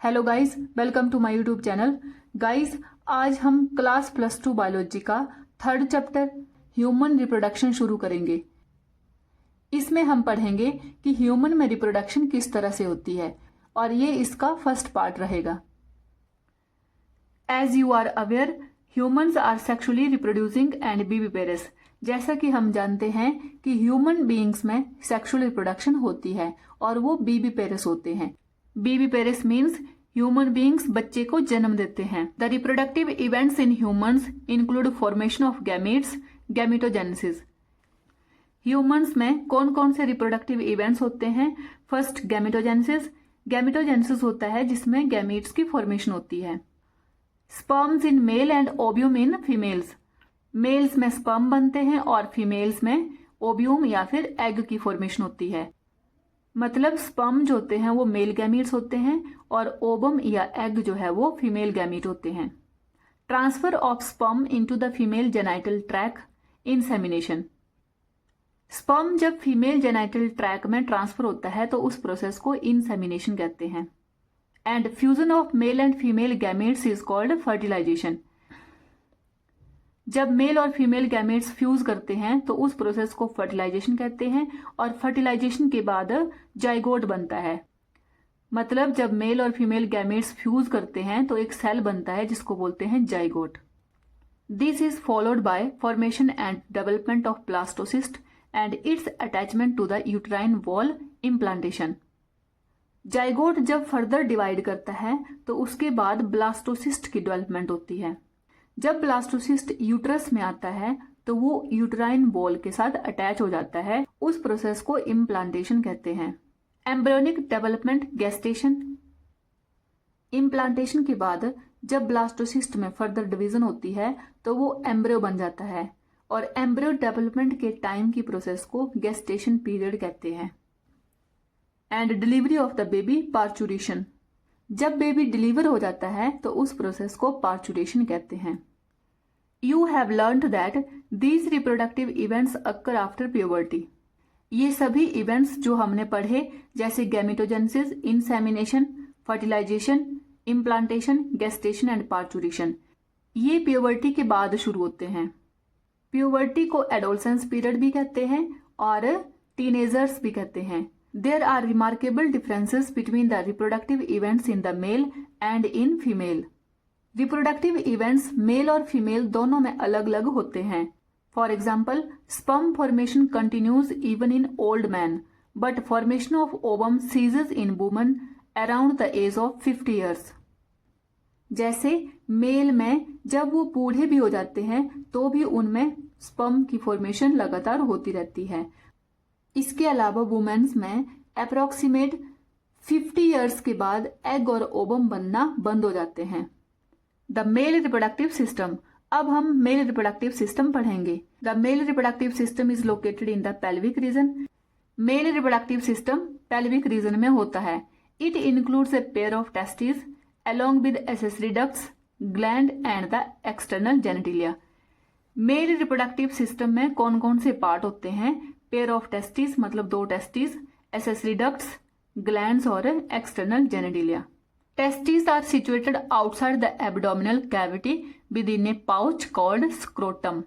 Hello guys, welcome to my YouTube channel. Guys, आज हम class +2 biology का 3rd chapter human reproduction शुरू करेंगे। इसमें हम पढ़ेंगे कि ह्यूमन में रिप्रोडक्शन किस तरह से होती है और ये इसका फर्स्ट पार्ट रहेगा। As you are aware, humans are sexually reproducing and viviparous. जैसा कि हम जानते हैं कि ह्यूमन बीइंग्स में सेक्सुअल रिप्रोडक्शन होती है और वो विविपेरस होते हैं। विविपेरस मीन्स ह्यूमन बीइंग्स बच्चे को जन्म देते हैं। The reproductive events in humans include formation of gametes, gametogenesis. Humans में कौन कौन से रिप्रोडक्टिव इवेंट्स होते हैं? First, gametogenesis. गैमेटोजेनेसिस होता है जिसमें गैमीट्स की फॉर्मेशन होती है। Sperms in male and ovum in females. Males में स्पर्म बनते हैं और फीमेल्स में ओव्यूम या फिर एग की फॉर्मेशन होती है। मतलब स्पर्म जो होते हैं वो मेल गैमीट्स होते हैं और ओवम या एग जो है वो फीमेल गैमीट होते हैं। Transfer of sperm into the female genital tract, insemination. Sperm जब फीमेल जेनाइटल ट्रैक में ट्रांसफर होता है तो उस प्रोसेस को इंसेमिनेशन कहते हैं। And fusion of male and female gametes is called fertilization. जब मेल और फीमेल गैमेट्स फ्यूज करते हैं तो उस प्रोसेस को फर्टिलाइजेशन कहते हैं और फर्टिलाइजेशन के बाद जाइगोट बनता है। मतलब जब मेल और फीमेल गैमेट्स फ्यूज करते हैं तो एक सेल बनता है जिसको बोलते हैं zygote. This is followed by formation and development of blastocyst and its attachment to the uterine wall, implantation. Zygote जब फर्दर डिवाइड करता है तो उसके बाद ब्लास्टोसिस्ट की डेवलपमेंट होती है। जब ब्लास्टोसिस्ट यूट्रस में आता है तो वो यूट्राइन वॉल के साथ अटैच हो जाता है। उस प्रोसेस को इम्प्लांटेशन कहते हैं। Embryonic development, gestation. इम्प्लांटेशन के बाद जब ब्लास्टोसिस्ट में फर्दर डिवीजन होती है तो वो एम्ब्रियो बन जाता है और एम्ब्रियो डेवलपमेंट के टाइम की प्रोसेस को गेस्टेशन पीरियड कहते हैं। And delivery of the baby, parturition. जब बेबी डिलीवर हो जाता है तो उस प्रोसेस को पार्चुरेशन कहते हैं। You have learned that these reproductive events occur after puberty. ये सभी इवेंट्स जो हमने पढ़े जैसे gametogenesis, insemination, fertilization, implantation, gestation and parturition, ये प्यूबर्टी के बाद शुरू होते हैं। प्यूबर्टी को एडोलसेंस पीरियड भी कहते हैं और टीनेजर्स भी कहते हैं। There are remarkable differences between the reproductive events in the male and in female. Reproductive events male और फीमेल दोनों में अलग अलग होते हैं। For example, sperm formation continues even in old man but formation of ovum ceases in woman around the age of 50 years. जैसे male में जब वो बूढ़े भी हो जाते हैं तो भी उनमें स्पर्म की फॉर्मेशन लगातार होती रहती है। इसके अलावा वुमेन्स में अप्रोक्सीमेट 50 ईयर्स के बाद एग और ओवम बनना बंद हो जाते हैं। The male reproductive system. अब हम मेल रिप्रोडक्टिव सिस्टम पढ़ेंगे। The male reproductive system is located in the pelvic region. Male reproductive system pelvic region में होता है। It includes a pair of testis along with accessory ducts, gland and the external genitalia. Male reproductive system में कौन कौन से part होते हैं? Pair of testis मतलब 2 टेस्टिस, एसेसरी डक्ट्स, ग्लैंड्स और external जेनिटिलिया। Testes are situated outside the abdominal cavity within a pouch called scrotum.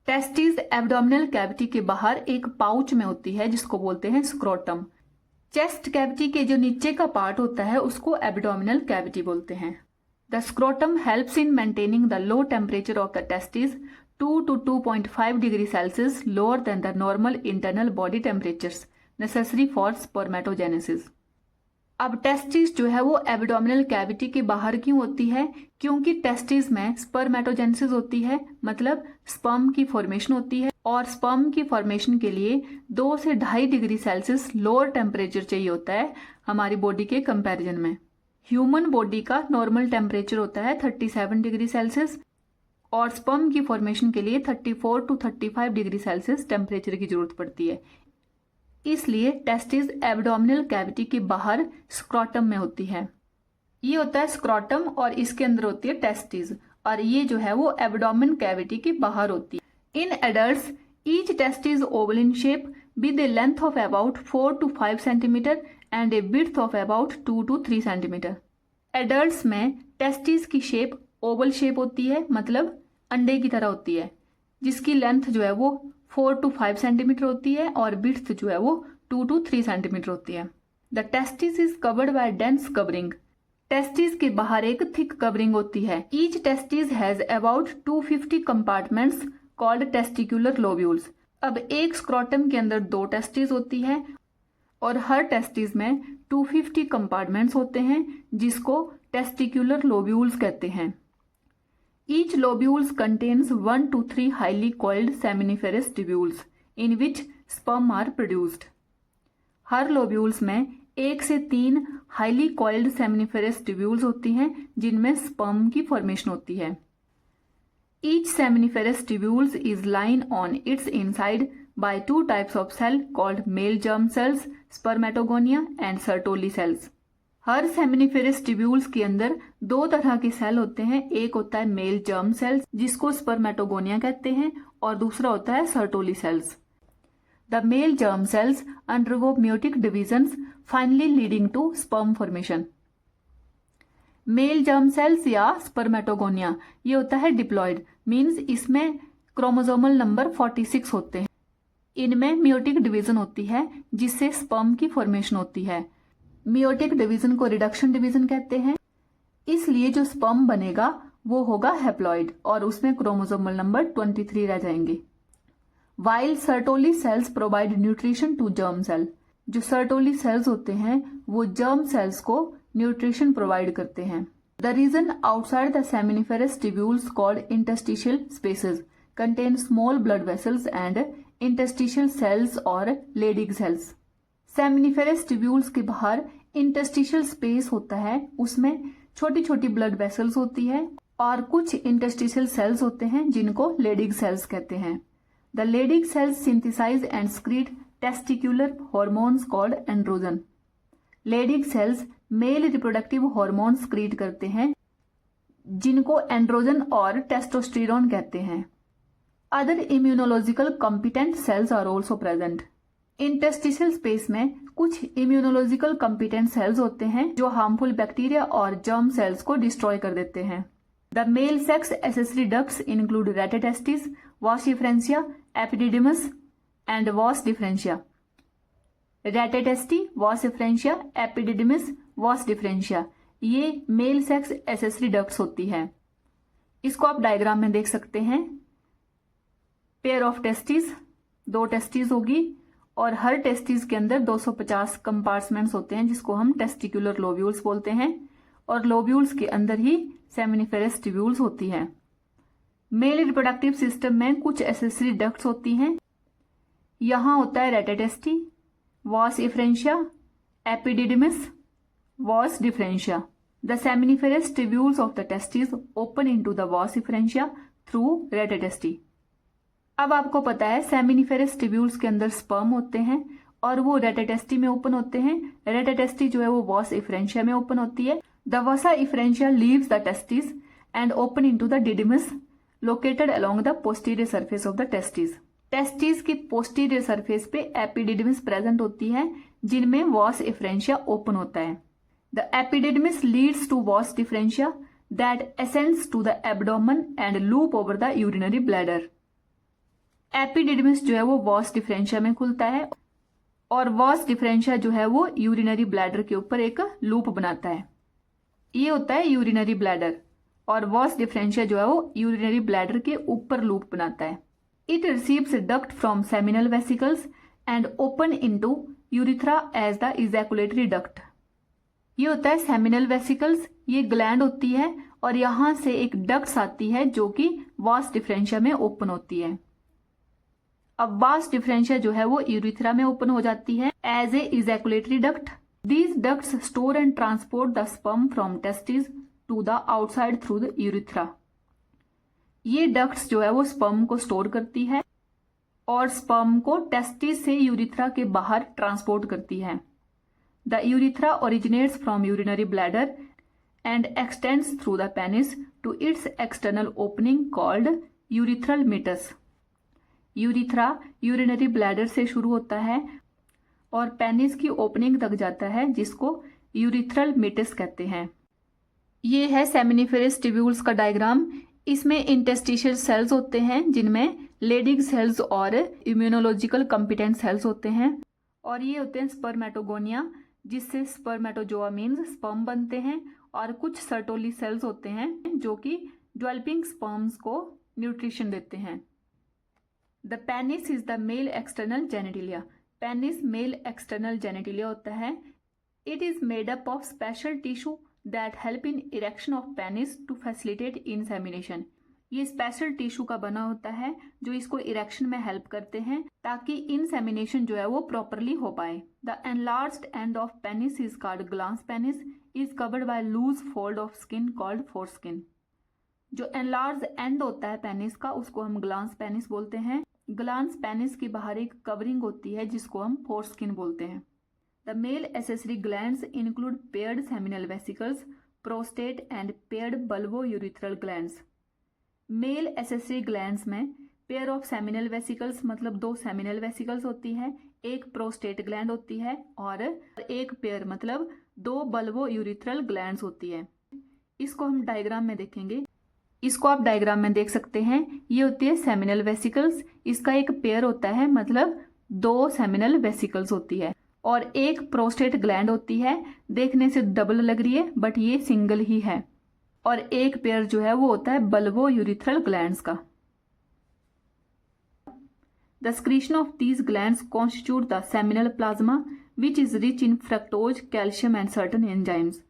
Testes abdominal cavity के बाहर एक पाउच में होती है जिसको बोलते हैं scrotum. चेस्ट कैविटी के जो नीचे का पार्ट होता है उसको abdominal cavity बोलते हैं। The scrotum helps in maintaining the low temperature of the testes 2 to 2.5 degree Celsius lower than the normal internal body temperatures necessary for spermatogenesis. अब टेस्टिस जो है वो एब्डोमिनल कैविटी के बाहर क्यों होती है? क्योंकि टेस्टिस में स्पर्मेटोजेनेसिस होती है, मतलब स्पर्म की फॉर्मेशन होती है और स्पर्म की फॉर्मेशन के लिए 2 से 2.5 डिग्री सेल्सियस लोअर टेम्परेचर चाहिए होता है हमारी बॉडी के कंपैरिजन में। ह्यूमन बॉडी का नॉर्मल टेम्परेचर होता है 37 डिग्री सेल्सियस और स्पर्म की फॉर्मेशन के लिए 34 to 35 डिग्री सेल्सियस टेम्परेचर की जरूरत पड़ती है। इसलिए टेस्टिस एब्डोमिनल कैविटी के बाहर स्क्रोटम में होती है। ये होता है स्क्रोटम और इसके अंदर होती है टेस्टिस और ये जो है वो एब्डोमिन कैविटी के बाहर होती है। In adults each test is oval in shape with a length of about 4 to 5 centimeter and a width of about 2 to 3 centimeter. Adults में टेस्टिस की शेप ओवल शेप होती है, मतलब अंडे की तरह होती है, जिसकी लेंथ जो है वो 4 to 5 सेंटीमीटर होती है और विड्थ जो है वो 2 to 3 सेंटीमीटर होती है। The testis is covered bye dense covering. Testis के बाहर एक थिक कवरिंग होती है। Each testis has about 250 compartments called testicular lobules. अब एक स्क्रोटम के अंदर 2 टेस्टिस होती है और हर टेस्टिस में 250 कंपार्टमेंट्स होते हैं, जिसको टेस्टिकुलर लोब्यूल्स कहते हैं। Each lobules contains 1 to 3 highly coiled seminiferous tubules in which sperm are produced. हर लोब्यूल्स में 1 से 3 हाईली कॉइल्ड सेमिनिफेरस ट्यूब्यूल्स होती हैं, जिनमें स्पर्म की फॉर्मेशन होती है। Each seminiferous tubules is line on it's inside by 2 types of cell called male germ cells, spermatogonia and Sertoli cells। Her seminiferous tubules के अंदर 2 तरह के सेल होते हैं। एक होता है मेल जर्म सेल्स, जिसको स्पर्मेटोगोनिया कहते हैं, और दूसरा होता है sertoli cells. The male germ cells undergo meiotic divisions finally leading to sperm formation. Male germ cells या स्पर्मेटोगोनिया ये होता है डिप्लॉयड, मीन्स इसमें क्रोमोसोमल नंबर 46 होते हैं। इनमें मियोटिक डिवीजन होती है, जिससे स्पर्म की फॉर्मेशन होती है। मियोटिक डिवीजन को रिडक्शन डिवीजन कहते हैं। इसलिए जो स्पर्म बनेगा वो होगा हैप्लॉइड और उसमें क्रोमोसोमल नंबर 23 रह जाएंगे। While sertoli cells provide nutrition to germ cell. जो सर्टोली सेल्स होते हैं वो जर्म सेल्स को न्यूट्रिशन प्रोवाइड करते हैं। The region outside the seminiferous tubules called interstitial spaces contain small blood vessels and interstitial cells और Leydig cells। सेमिनिफेरस ट्यूब्यूल्स के बाहर इंटरस्टिशियल स्पेस होता है, उसमें छोटी छोटी ब्लड वेसल्स होती है और कुछ इंटरस्टिशियल सेल्स होते हैं, जिनको Leydig cells कहते हैं। The Leydig cells synthesize and secrete testicular hormones called androgen। Leydig cells male reproductive hormone secrete करते हैं, जिनको एंड्रोजन और टेस्टोस्टेरोन कहते हैं। Other immunological competent cells are also present. Interstitial space में कुछ इम्यूनोलॉजिकल कॉम्पिटेंट सेल्स होते हैं जो हार्मफुल बैक्टीरिया और जर्म सेल्स को डिस्ट्रॉय कर देते हैं। The male sex accessory ducts include rete testis, vas deferentia, epididymis and vas deferentia. Rete testis, vas deferentia, epididymis, vas deferentia ये मेल सेक्स एसेसरी डक्ट्स होती है। इसको आप डायग्राम में देख सकते हैं। पेयर ऑफ टेस्टिस, 2 टेस्टिस होगी और हर टेस्टिस के अंदर 250 कंपार्टमेंट्स होते हैं, जिसको हम टेस्टिकुलर लोब्यूल्स बोलते हैं, और लोब्यूल्स के अंदर ही सेमिनिफेरस ट्यूब्यूल्स होती है। मेल रिप्रोडक्टिव सिस्टम में कुछ एसेसरी डक्ट्स होती हैं। यहां होता है रेटेटेस्टी, vas deferentia, epididymis, vas differentia. The seminiferous tubules of the testis open into the वास डिफरेंशिया थ्रू रेटेटेस्टी। अब आपको पता है सेमिनिफेरस ट्यूब्यूल्स के अंदर स्पर्म होते हैं और वो रेटेटेस्टी में ओपन होते हैं। रेटेटेस्टी जो है वो वास डिफरेंशिया में ओपन होती है। The vasa deferentia leaves the testis and open into the didymis located along the posterior surface of the testis. Testis की पोस्टीरियर सरफेस पे एपिडिडिमस प्रेजेंट होती है, जिनमें वास डिफरेंशिया ओपन होता है। The epididymis leads to vas deferentia that ascends to the abdomen and loop over the urinary bladder. Epididymis जो है वो वास डिफरेंशिया में खुलता है और वास डिफरेंशिया जो है वो यूरिनरी ब्लैडर के ऊपर एक लूप बनाता है। ये होता है यूरिनरी ब्लैडर और वास डिफरेंशिया जो है वो यूरिनरी ब्लैडर के ऊपर लूप बनाता है। It receives duct from seminal vesicles and open into urethra as the ejaculatory duct. ये होता है सेमिनल वेसिकल्स, ये ग्लैंड होती है और यहां से एक डक्ट्स आती है जो कि वास डिफरेंशिया में ओपन होती है। अब वास डिफरेंशिया जो है वो यूरिथ्रा में ओपन हो जाती है as a ejaculatory duct. These ducts store and transport the sperm from testis to the outside through the urethra. ये डक्ट्स जो है वो स्पर्म को स्टोर करती है और स्पर्म को टेस्टिस से यूरिथ्रा के बाहर ट्रांसपोर्ट करती है। The urethra originates from urinary bladder and extends through the penis to its external opening called urethral meatus. Urethra urinary bladder से शुरू होता है और पेनिस की ओपनिंग तक जाता है, जिसको यूरिथ्रल मीटस कहते हैं। ये है सेमिनिफेरस ट्यूब्यूल्स का डायग्राम। इसमें इंटेस्टिशियल सेल्स होते हैं जिनमें लेडिग सेल्स और इम्यूनोलॉजिकल कॉम्पिटेंट सेल्स होते हैं, और ये होते हैं स्पर्मेटोगोनिया, जिससे स्पर्मेटोजोआ मीन्स स्पर्म बनते हैं, और कुछ सर्टोली सेल्स होते हैं जो कि डेवलपिंग स्पर्म्स को न्यूट्रिशन देते हैं। The penis is the male external genitalia. Penis male external genitalia होता है। It is made up of special tissue that help in erection of penis to facilitate insemination. ये स्पेशल टिश्यू का बना होता है जो इसको इरेक्शन में हेल्प करते हैं ताकि इंसेमिनेशन जो है वो प्रॉपरली हो पाए। The enlarged end of penis is called glans penis, is covered by loose fold of skin called foreskin. जो एनलार्ज एंड होता है पेनिस का उसको हम ग्लांस पेनिस बोलते हैं। ग्लांस पेनिस की बाहर एक कवरिंग होती है जिसको हम फोरस्किन बोलते हैं। The male accessory glands include paired seminal vesicles, prostate and paired bulbo-urethral glands. Male accessory glands में पेयर ऑफ सेमिनल वेसिकल्स मतलब 2 सेमिनल वेसिकल्स होती है, एक प्रोस्टेट ग्लैंड होती है, और एक पेयर मतलब 2 बल्बो-यूरिथ्रल ग्लैंड्स होती है। इसको हम डायग्राम में देखेंगे। इसको आप डायग्राम में देख सकते हैं। ये होती है सेमिनल वेसिकल्स, इसका एक पेयर होता है मतलब 2 सेमिनल वेसिकल्स होती है, और एक प्रोस्टेट ग्लैंड होती है। देखने से डबल लग रही है बट ये सिंगल ही है, और एक पेयर जो है वो होता है बल्बो यूरिथ्रल ग्लैंड्स का। The secretion of these glands constitute the seminal plasma which is rich in fructose, calcium and certain enzymes.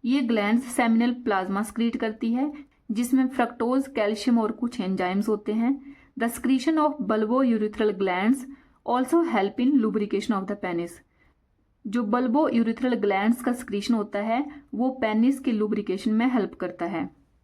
ये ग्लैंड्स सेमिनल प्लाज्मा स्क्रीट करती है जिसमें फ्रक्टोज, कैल्शियम और कुछ एंजाइम्स होते हैं। The secretion of bulbo urethral glands also help in lubrication of the penis. जो bulbo urethral glands का स्क्रीशन होता है वो पेनिस के लुब्रिकेशन में हेल्प करता है।